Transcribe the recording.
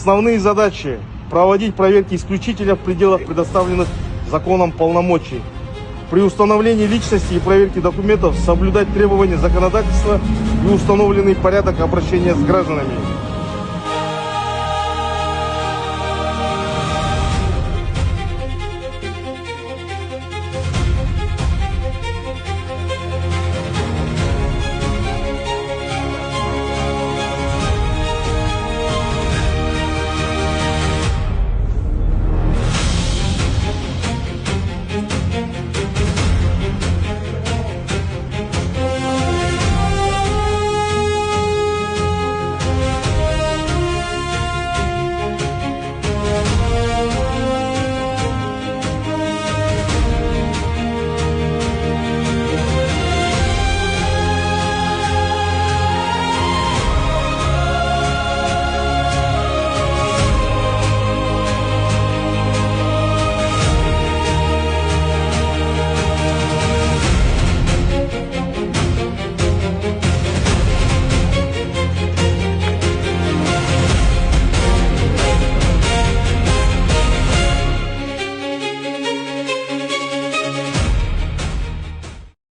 Основные задачи – проводить проверки исключительно в пределах предоставленных законом полномочий. При установлении личности и проверке документов соблюдать требования законодательства и установленный порядок обращения с гражданами.